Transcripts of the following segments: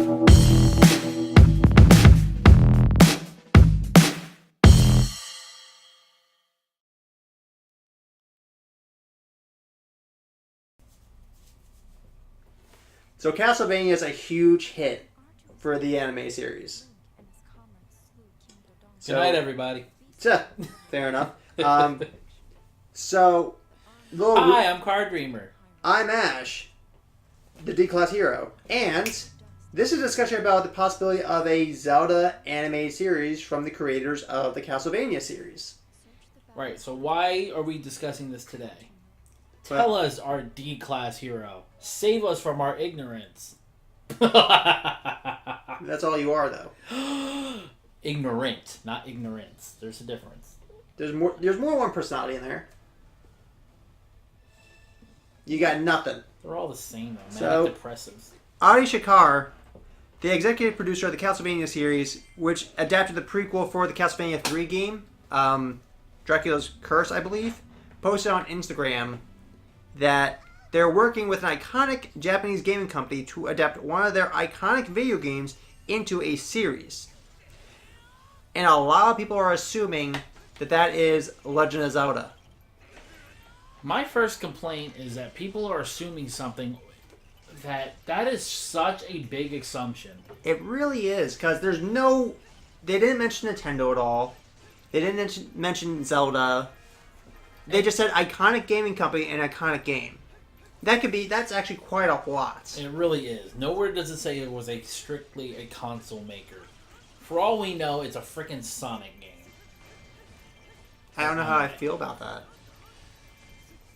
So Castlevania is a huge hit for the anime series. Good night, everybody. Fair enough. So, Hi, I'm Card Dreamer. I'm Ash, the D-Class hero. And this is a discussion about the possibility of a Zelda anime series from the creators of the Castlevania series. Right, so why are we discussing this today? Tell us, our D-Class hero. Save us from our ignorance. That's all you are, though. Ignorant, not ignorance. There's a difference. There's more than one personality in there. You got nothing. They're all the same, though. So, Manic depressives. Adi Shankar, the executive producer of the Castlevania series, which adapted the prequel for the Castlevania 3 game, Dracula's Curse, I believe, posted on Instagram that they're working with an iconic Japanese gaming company to adapt one of their iconic video games into a series. And a lot of people are assuming that that is Legend of Zelda. My first complaint is that people are assuming something that is such a big assumption. It really is, because there's no... They didn't mention Nintendo at all. They didn't mention Zelda. They just said iconic gaming company and iconic game. That's actually quite a lot. It really is. Nowhere does it say it was strictly a console maker. For all we know, it's a freaking Sonic game. I don't know how I feel about that.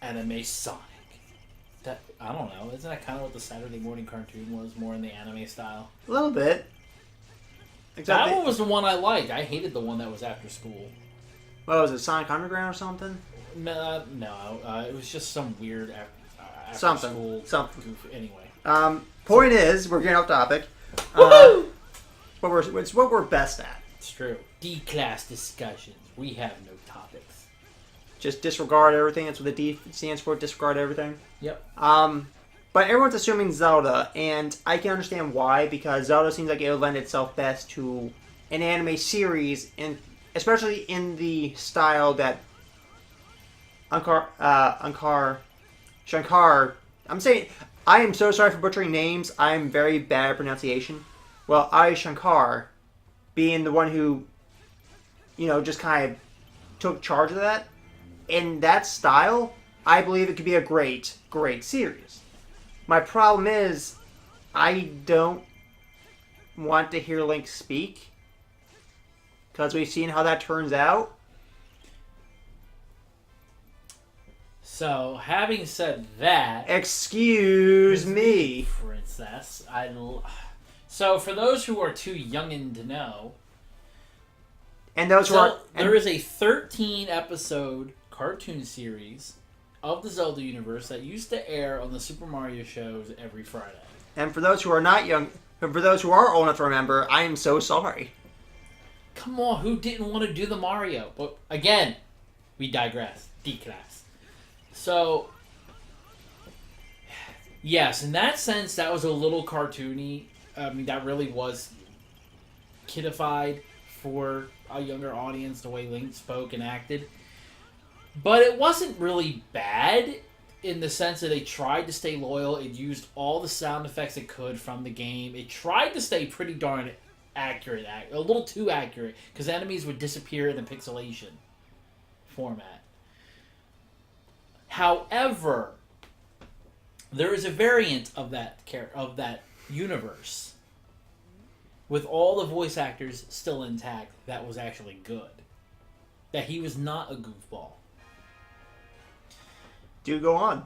Anime Sonic. I don't know. Isn't that kind of what the Saturday morning cartoon was? More in the anime style? A little bit. That one was the one I liked. I hated the one that was after school. What was it, Sonic Underground or something? No. It was just some weird after something. Goof. Anyway. Point is, we're getting off topic. Woohoo! It's what we're best at. It's true. D-class discussions. We have no topics. Just disregard everything. That's what the D stands for. Disregard everything. Yep. But everyone's assuming Zelda, and I can understand why, because Zelda seems like it would lend itself best to an anime series, and especially in the style that Shankar. I'm saying, I am so sorry for butchering names. I am very bad at pronunciation. Well, Adi Shankar, being the one who, just kind of took charge of that, in that style, I believe it could be a great, great series. My problem is, I don't want to hear Link speak, because we've seen how that turns out. So, having said that... Excuse me. Princess. So, for those who are too youngin' to know... And those who are... There is a 13-episode cartoon series of the Zelda universe that used to air on the Super Mario shows every Friday. And for those who are not young... And for those who are old enough to remember, I am so sorry. Come on, who didn't want to do the Mario? But, again, we digress. D-class. So, yes, in that sense, that was a little cartoony. I mean, that really was kidified for a younger audience, the way Link spoke and acted. But it wasn't really bad in the sense that they tried to stay loyal. It used all the sound effects it could from the game. It tried to stay pretty darn accurate, a little too accurate, because enemies would disappear in the pixelation format. However, there is a variant of that universe with all the voice actors still intact that was actually good. That he was not a goofball. Do go on.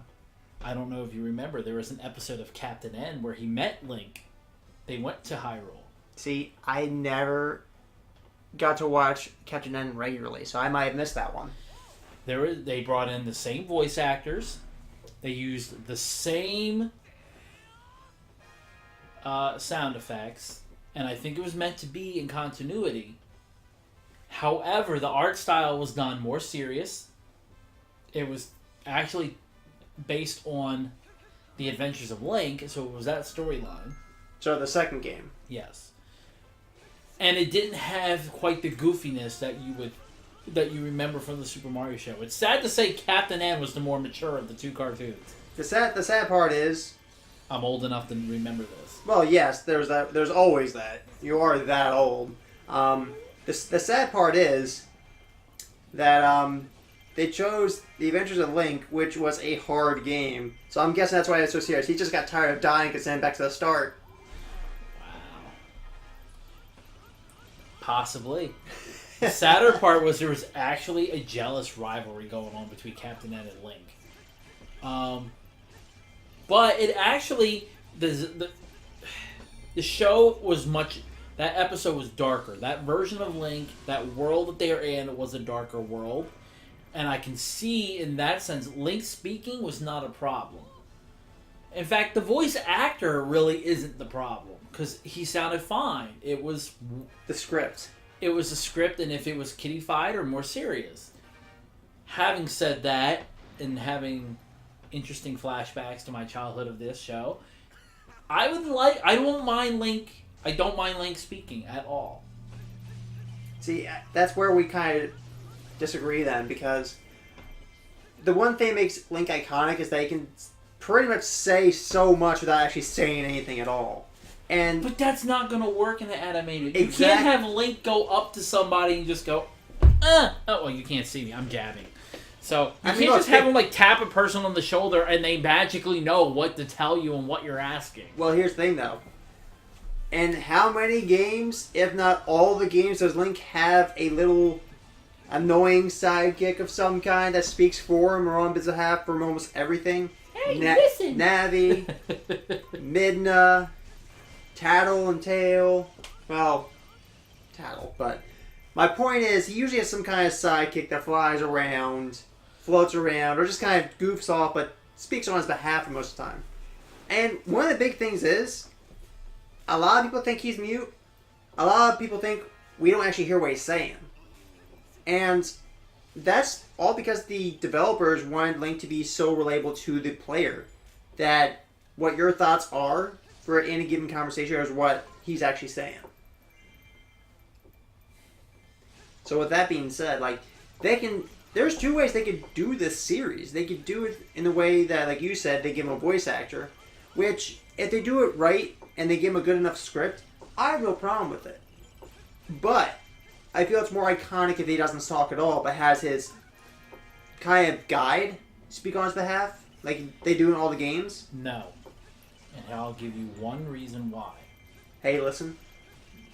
I don't know if you remember, there was an episode of Captain N where he met Link. They went to Hyrule. See, I never got to watch Captain N regularly, so I might have missed that one. They brought in the same voice actors. They used the same sound effects. And I think it was meant to be in continuity. However, the art style was done more serious. It was actually based on the adventures of Link, so it was that storyline. So the second game. Yes. And it didn't have quite the goofiness that you remember from the Super Mario show. It's sad to say Captain N was the more mature of the two cartoons. The sad part is, I'm old enough to remember this. well, yes, there's that. There's always that. You are that old. The sad part is that they chose The Adventures of Link, which was a hard game. So I'm guessing that's why it's so serious. He just got tired of dying and sent back to the start. Wow. Possibly. The sadder part was there was actually a jealous rivalry going on between Captain N and Link. But it actually the show was much. That episode was darker. That version of Link, that world that they are in, was a darker world, and I can see in that sense, Link speaking was not a problem. In fact, the voice actor really isn't the problem because he sounded fine. It was the script. It was a script, and if it was kiddified or more serious. Having said that, and having interesting flashbacks to my childhood of this show, I don't mind Link speaking at all. See, that's where we kind of disagree then, because the one thing that makes Link iconic is that he can pretty much say so much without actually saying anything at all. But that's not going to work in the animated. Exactly. You can't have Link go up to somebody and just go, Oh, well, you can't see me. I'm jabbing. So you can't just have him like tap a person on the shoulder and they magically know what to tell you and what you're asking. Well, here's the thing, though. And how many games, if not all the games, does Link have a little annoying sidekick of some kind that speaks for him or on his behalf for almost everything? Hey, listen! Navi, Midna, Tattle and Tail. Well, Tattle, but my point is he usually has some kind of sidekick that flies around, floats around, or just kind of goofs off, but speaks on his behalf most of the time. And one of the big things is, a lot of people think he's mute. A lot of people think we don't actually hear what he's saying. And that's all because the developers wanted Link to be so relatable to the player that what your thoughts are for any given conversation is what he's actually saying. So with that being said, like, there's two ways they could do this series. They could do it in the way that, like you said, they give him a voice actor, which, if they do it right and they give him a good enough script, I have no problem with it. But I feel it's more iconic if he doesn't talk at all, but has his kind of guide speak on his behalf, like they do in all the games. No. And I'll give you one reason why. Hey, listen.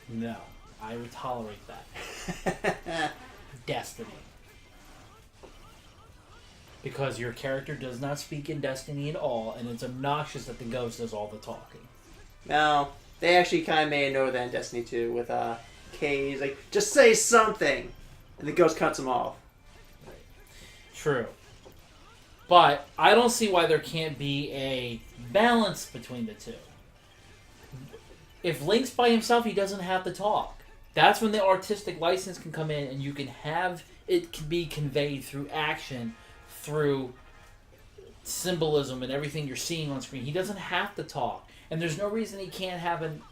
No. I would tolerate that. Destiny. Because your character does not speak in Destiny at all, and it's obnoxious that the ghost does all the talking. No, they actually kind of made a note of that in Destiny 2 with Kay's like, just say something, and the ghost cuts him off. Right. True. But I don't see why there can't be a balance between the two. If Link's by himself, he doesn't have to talk. That's when the artistic license can come in, and you can have it can be conveyed through action, through symbolism and everything you're seeing on screen. He doesn't have to talk. And there's no reason he can't have an...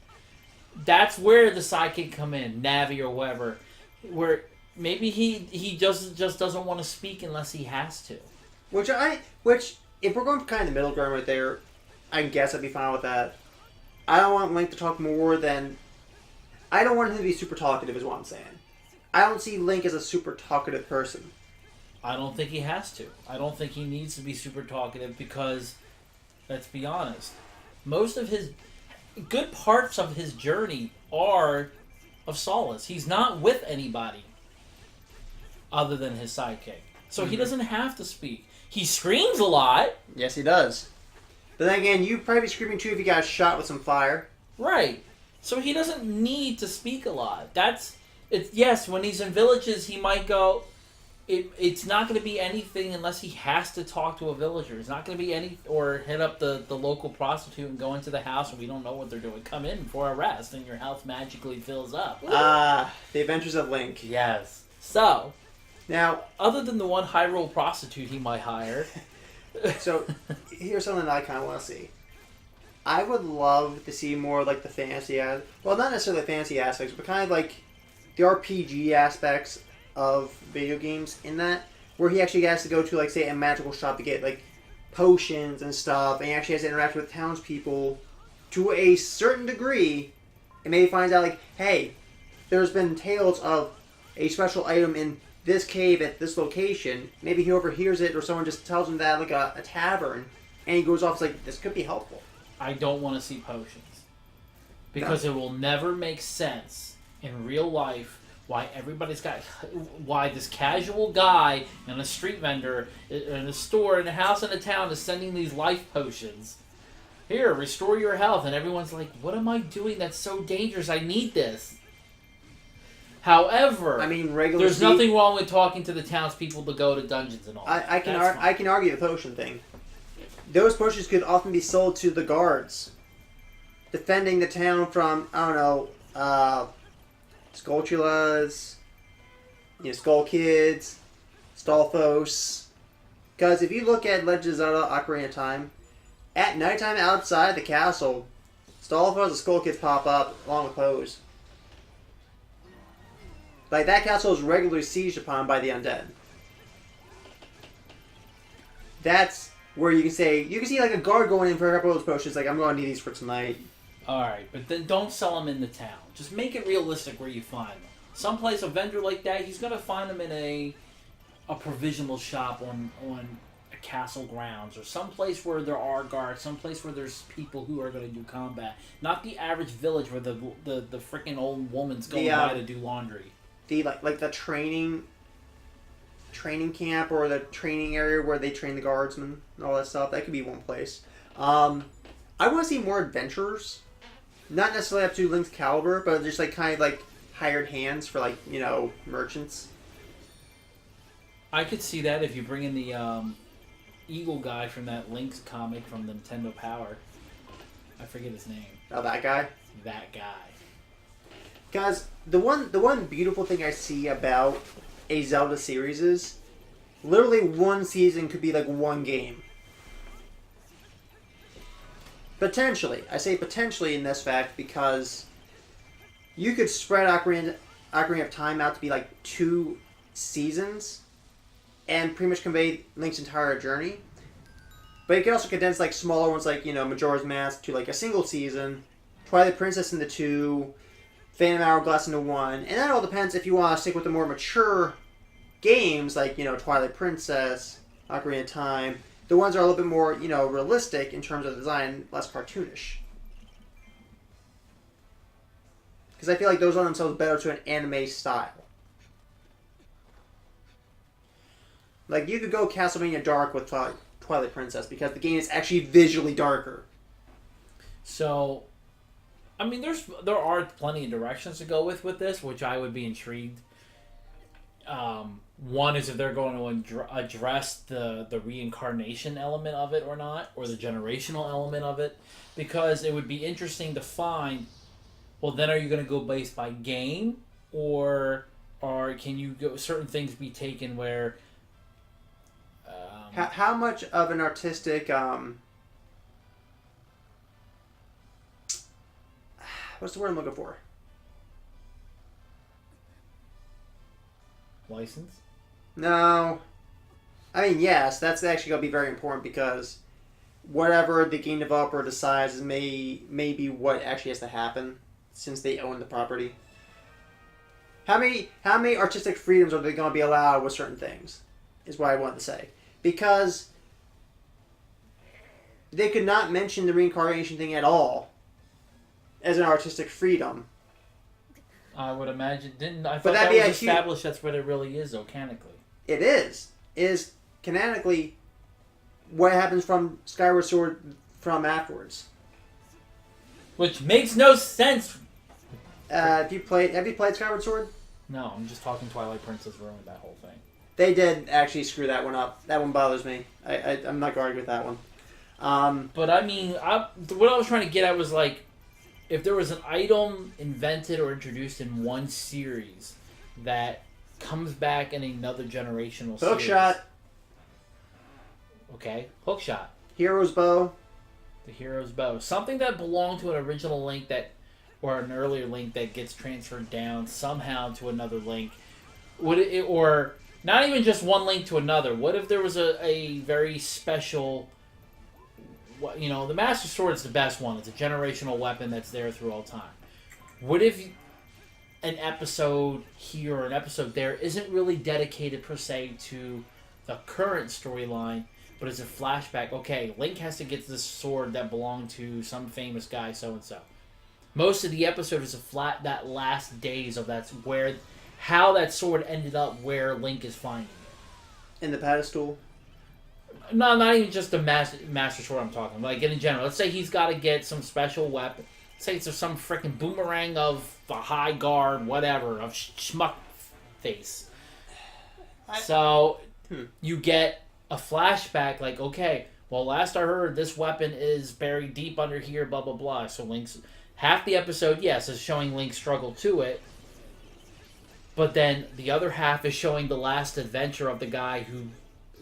That's where the sidekick come in, Navi or whoever, where maybe he just doesn't want to speak unless he has to. Which, if we're going for kind of the middle ground right there, I guess I'd be fine with that. I don't want Link to talk more than... I don't want him to be super talkative is what I'm saying. I don't see Link as a super talkative person. I don't think he has to. I don't think he needs to be super talkative because, let's be honest, most of his... good parts of his journey are of solace. He's not with anybody other than his sidekick. So he doesn't have to speak. He screams a lot. Yes, he does. But then again, you'd probably be screaming too if you got shot with some fire. Right. So he doesn't need to speak a lot. Yes, when he's in villages, he might go... It's not going to be anything unless he has to talk to a villager. It's not going to be any... Or hit up the local prostitute and go into the house and we don't know what they're doing. Come in for a rest and your health magically fills up. The Adventures of Link. Yes. So... Now... Other than the one Hyrule prostitute he might hire... So, here's something that I kind of want to see. I would love to see more like the fantasy, well, not necessarily the fantasy aspects, but kind of like the RPG aspects of video games in that, where he actually has to go to like say a magical shop to get like potions and stuff, and he actually has to interact with townspeople to a certain degree, and maybe finds out like, hey, there's been tales of a special item in this cave at this location. Maybe he overhears it, or someone just tells him that like a tavern, and he goes off like, this could be helpful. I don't want to see potions. Because it will never make sense in real life why why this casual guy and a street vendor in a store, in a house, in a town is sending these life potions. Here, restore your health. And everyone's like, what am I doing that's so dangerous? I need this. However, I mean, there's nothing wrong with talking to the townspeople to go to dungeons and all that. I can argue the potion thing. Those potions could often be sold to the guards, defending the town from, I don't know, Skulltulas, Skull Kids, Stalfos. Because if you look at Legend of Zelda Ocarina of Time, at nighttime outside the castle, Stalfos and Skull Kids pop up along with Pose. Like, that castle is regularly sieged upon by the undead. That's where you can see like a guard going in for a couple of those potions, like, I'm going to need these for tonight. Alright, but then don't sell them in the town. Just make it realistic where you find them. Someplace, a vendor like that, he's going to find them in a provisional shop on a castle grounds, or someplace where there are guards, someplace where there's people who are going to do combat. Not the average village where the freaking old woman's going by to do laundry. The like the training camp or the training area where they train the guardsmen and all that stuff. That could be one place. I want to see more adventurers. Not necessarily up to Link's caliber, but just like kind of like hired hands for like, merchants. I could see that if you bring in the eagle guy from that Link's comic from the Nintendo Power. I forget his name. Oh, that guy? That guy. Guys, the one beautiful thing I see about a Zelda series is literally one season could be like one game. Potentially. I say potentially in this fact because you could spread Ocarina of Time out to be like 2 seasons and pretty much convey Link's entire journey. But you could also condense like smaller ones like, Majora's Mask to like a single season, Twilight Princess into 2, Phantom Hourglass into 1, and that all depends if you want to stick with the more mature games like, Twilight Princess, Ocarina of Time. The ones that are a little bit more, realistic in terms of design, less cartoonish. Because I feel like those lend themselves better to an anime style. Like, you could go Castlevania Dark with Twilight Princess because the game is actually visually darker. So, I mean, there are plenty of directions to go with this, which I would be intrigued. One is if they're going to address the reincarnation element of it or not, or the generational element of it, because it would be interesting to find, well, then are you going to go based by game, or can you go, certain things be taken where... How much of an artistic... what's the word I'm looking for? License? No. I mean, yes, that's actually going to be very important because whatever the game developer decides may be what actually has to happen since they own the property. How many artistic freedoms are they going to be allowed with certain things is what I wanted to say. Because they could not mention the reincarnation thing at all as an artistic freedom. I would imagine. I thought that was established that's what it really is, though, canonically. It is canonically what happens from Skyward Sword from afterwards. Which makes no sense. Have you played Skyward Sword? No, I'm just talking Twilight Princess ruined that whole thing. They did actually screw that one up. That one bothers me. I'm not going to argue with that one. But I mean, what I was trying to get at was like, if there was an item invented or introduced in one series that comes back in another generational series. Hookshot. Okay, Hookshot. Hero's Bow. The hero's bow. Something that belonged to an original Link or an earlier Link that gets transferred down somehow to another Link. Or not even just one Link to another. What if there was a very special... the Master Sword's the best one. It's a generational weapon that's there through all time. What if an episode here or an episode there isn't really dedicated per se to the current storyline, but it's a flashback? Okay, Link has to get this sword that belonged to some famous guy, so-and-so. Most of the episode is that last days of how that sword ended up where Link is finding it. In the pedestal? No, not even just the Master Sword I'm talking. Like, in general. Let's say he's got to get some special weapon. Say it's some freaking boomerang of the high guard, whatever, of schmuck face. You get a flashback like, okay, well, last I heard, this weapon is buried deep under here, blah, blah, blah. So half the episode, yes, is showing Link's struggle to it. But then the other half is showing the last adventure of the guy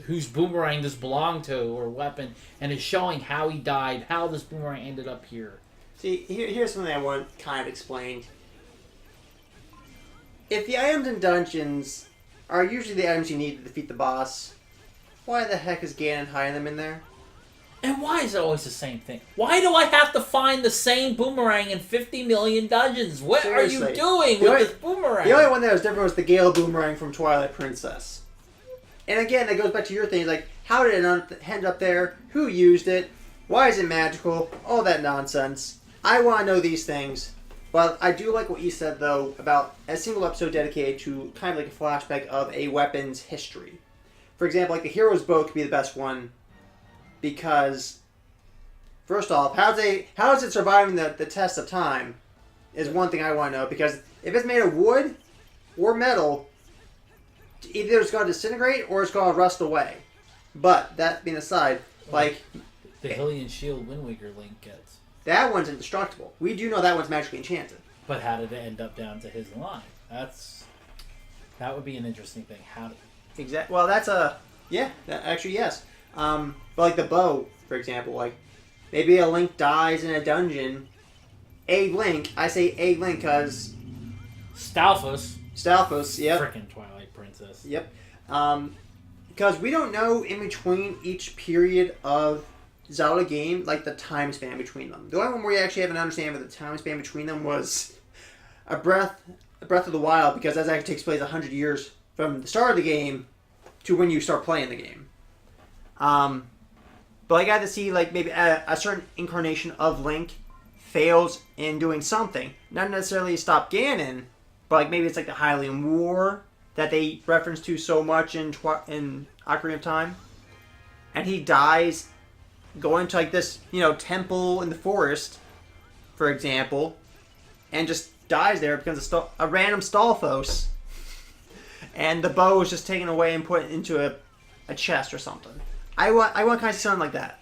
whose boomerang this belonged to, or weapon, and is showing how he died, how this boomerang ended up here. See, here's something I want kind of explained. If the items in dungeons are usually the items you need to defeat the boss, why the heck is Ganon hiding them in there? And why is it always the same thing? Why do I have to find the same boomerang in 50 million dungeons? What Seriously. Are you doing with this boomerang? The only one that was different was the Gale boomerang from Twilight Princess. And again, that goes back to your thing, like, how did it end up there? Who used it? Why is it magical? All that nonsense. I want to know these things. But I do like what you said, though, about a single episode dedicated to kind of like a flashback of a weapon's history. For example, like the hero's bow could be the best one because, first off, how is it surviving the test of time is one thing I want to know, because if it's made of wood or metal, either it's going to disintegrate or it's going to rust away. But, that being aside, like... The Hylian Shield Wind Waker Link gets. That one's indestructible. We do know that one's magically enchanted. But how did it end up down to his line? That would be an interesting thing. How did... Exactly. Well, that's a... Yeah, actually, yes. But like the bow, for example, like maybe a Link dies in a dungeon. A Link, I say a Link because... Stalfos, yep. Frickin' Twilight Princess. Yep. Because we don't know in between each period of Zelda game, like the time span between them. The only one where you actually have an understanding of the time span between them was a Breath of the Wild, because that actually takes place 100 years from the start of the game to when you start playing the game. But I got to see like maybe a certain incarnation of Link fails in doing something. Not necessarily stop Ganon, but like maybe it's like the Hylian War that they reference to so much in Ocarina of Time. And he dies going to like this, temple in the forest, for example, and just dies there because a random Stalfos, and the bow is just taken away and put into a chest or something. I want kind of something like that.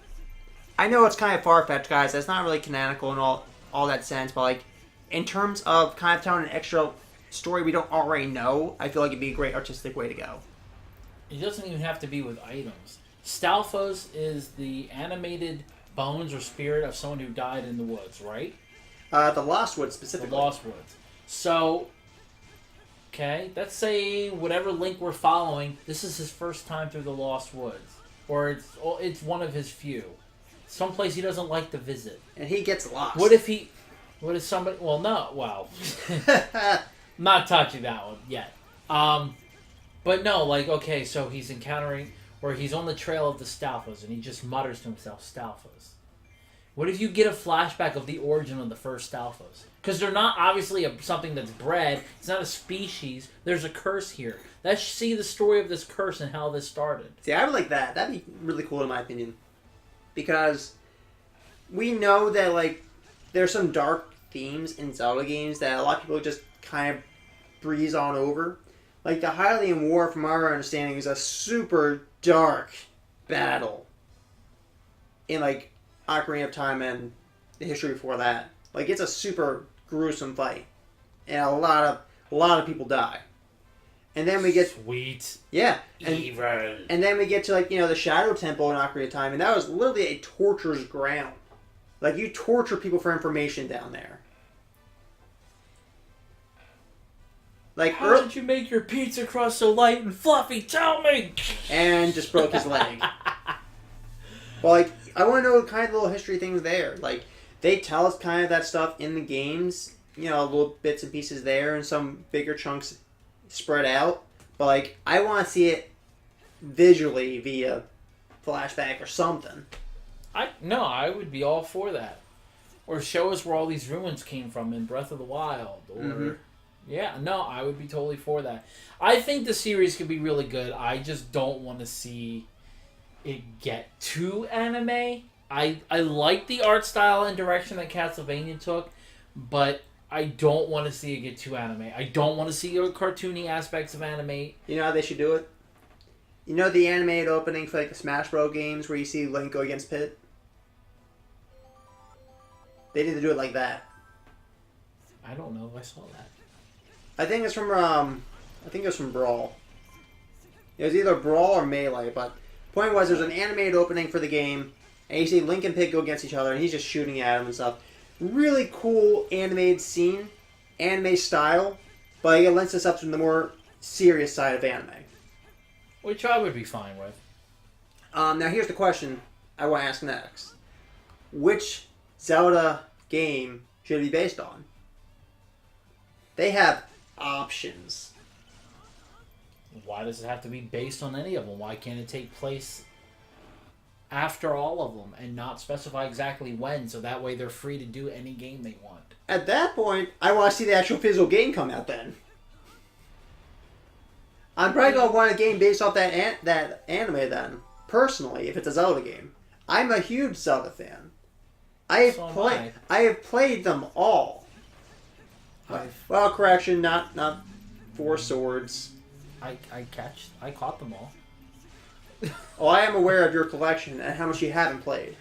I know it's kind of far-fetched, guys. That's not really canonical in all that sense, but like in terms of kind of telling an extra story we don't already know, I feel like it'd be a great artistic way to go. It doesn't even have to be with items. Stalfos is the animated bones or spirit of someone who died in the woods, right? The Lost Woods, specifically. The Lost Woods. So, okay, let's say whatever Link we're following, this is his first time through the Lost Woods. Or it's one of his few. Someplace he doesn't like to visit. And he gets lost. What if somebody... Well, no, well... not touching that one yet. But no, like, okay, so he's encountering... Or he's on the trail of the Stalfos, and he just mutters to himself, Stalfos. What if you get a flashback of the origin of the first Stalfos? Because they're not obviously something that's bred. It's not a species. There's a curse here. Let's see the story of this curse and how this started. See, I would like that. That'd be really cool in my opinion. Because we know that, like, there's some dark themes in Zelda games that a lot of people just kind of breeze on over. Like, the Hylian War, from our understanding, is a super dark battle in, like, Ocarina of Time and the history before that. Like, it's a super gruesome fight. And a lot of people die. And then we get... Sweet. Yeah. Evil. And then we get to, like, the Shadow Temple in Ocarina of Time, and that was literally a torturer's ground. Like, you torture people for information down there. Like, how did you make your pizza crust so light and fluffy? Tell me! And just broke his leg. Well, like, I want to know kind of the little history things there. Like, they tell us kind of that stuff in the games, you know, little bits and pieces there and some bigger chunks spread out. But, like, I want to see it visually via flashback or something. I would be all for that. Or show us where all these ruins came from in Breath of the Wild. Or, yeah, no, I would be totally for that. I think the series could be really good. I just don't want to see it get too anime. I like the art style and direction that Castlevania took, but I don't want to see it get too anime. I don't want to see the cartoony aspects of anime. You know how they should do it? You know the animated opening for like the Smash Bros. Games where you see Link go against Pit? They need to do it like that. I don't know if I saw that. I think it's from Brawl. It was either Brawl or Melee, but the point was there's an animated opening for the game, and you see Link and Pit go against each other, and he's just shooting at him and stuff. Really cool animated scene, anime style, but it lends itself to the more serious side of anime. Which I would be fine with. Now here's the question I want to ask next. Which Zelda game should it be based on? They have options. Why does it have to be based on any of them? Why can't it take place after all of them and not specify exactly when, so that way they're free to do any game they want? At that point, I want to see the actual physical game come out then. I'm probably going to want a game based off that anime then, personally, if it's a Zelda game. I'm a huge Zelda fan. I have played them all. Well, correction, not 4 Swords. I caught them all. Oh, I am aware of your collection and how much you haven't played.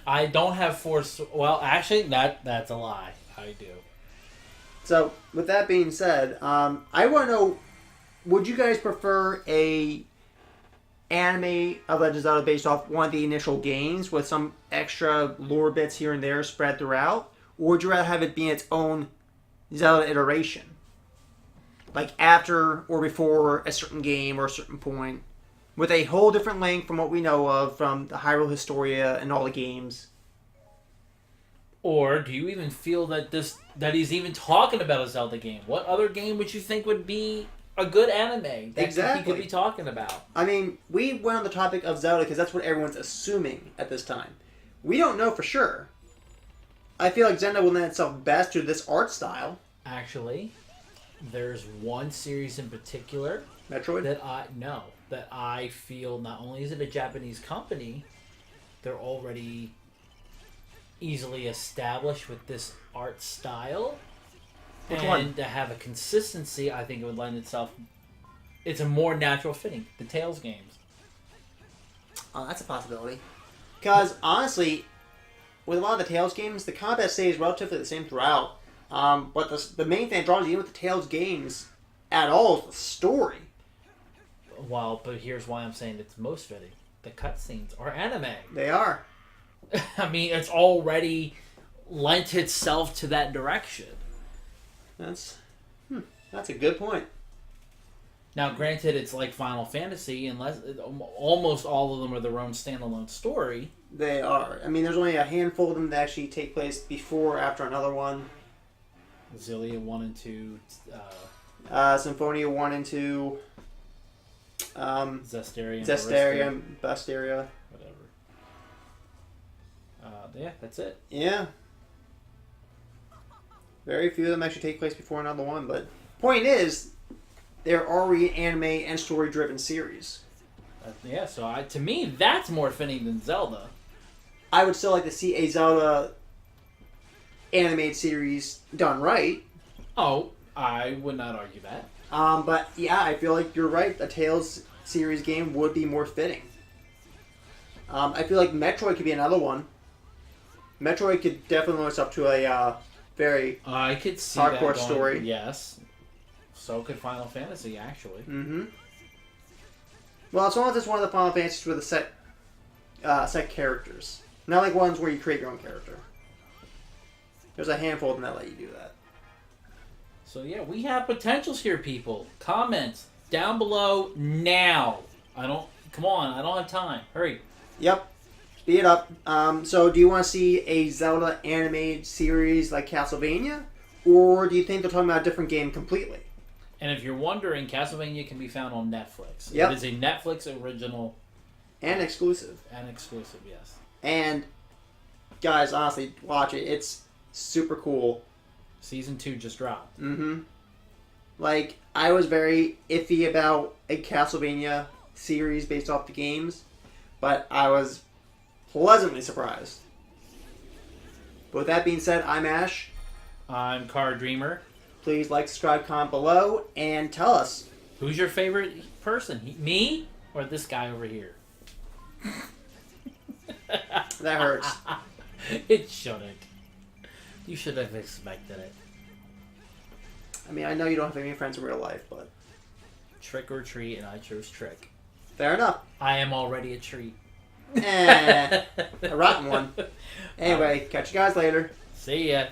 I don't have 4. Well, actually, that's a lie. I do. So, with that being said, I want to know, would you guys prefer a anime of Legend of Zelda based off one of the initial games with some extra lore bits here and there spread throughout? Or would you rather have it be its own Zelda iteration? Like after or before a certain game or a certain point, with a whole different Link from what we know of from the Hyrule Historia and all the games. Or do you even feel that he's even talking about a Zelda game? What other game would you think would be a good anime that he could be talking about? I mean, we went on the topic of Zelda because that's what everyone's assuming at this time. We don't know for sure. I feel like Zelda will lend itself best to this art style. Actually, there's one series in particular, Metroid, that I feel not only is it a Japanese company, they're already easily established with this art style. Which and one? To have a consistency, I think it would lend itself. It's a more natural fitting. The Tales games. Oh, that's a possibility. Because honestly, with a lot of the Tales games, the combat stays relatively the same throughout. But the main thing that draws you in with the Tales games at all is the story. Well, but here's why I'm saying it's most fitting. The cutscenes are anime. They are. I mean, it's already lent itself to that direction. That's a good point. Now, granted, it's like Final Fantasy, unless almost all of them are their own standalone story. They are. I mean, there's only a handful of them that actually take place before or after another one. Zillia 1 and 2. Symphonia 1 and 2. Zestiria and Basteria. Whatever. Yeah, that's it. Yeah. Very few of them actually take place before another one, but point is, they're already anime and story-driven series. Yeah, so to me, that's more fitting than Zelda. I would still like to see a Zelda animated series done right. Oh, I would not argue that. But yeah, I feel like you're right. A Tales series game would be more fitting. I feel like Metroid could be another one. Metroid could definitely lend itself to a very I could see hardcore that story. Yes. So could Final Fantasy, actually. Mm-hmm. Well, it's almost just one of the Final Fantasies with a set characters. Not like ones where you create your own character. There's a handful of them that let you do that. So yeah, we have potentials here, people. Comments down below now. Come on, I don't have time. Hurry. Yep. Speed it up. So do you want to see a Zelda animated series like Castlevania? Or do you think they're talking about a different game completely? And if you're wondering, Castlevania can be found on Netflix. Yep. It is a Netflix original. And exclusive. And exclusive, yes. And, guys, honestly, watch it. It's super cool. Season 2 just dropped. Mm-hmm. Like, I was very iffy about a Castlevania series based off the games, but I was pleasantly surprised. But with that being said, I'm Ash. I'm Car Dreamer. Please like, subscribe, comment below, and tell us. Who's your favorite person? Me or this guy over here? That hurts. It shouldn't. You should have expected it. I mean, I know you don't have any friends in real life, but... Trick or treat, and I chose trick. Fair enough. I am already a treat. A rotten one. Anyway, catch you guys later. See ya.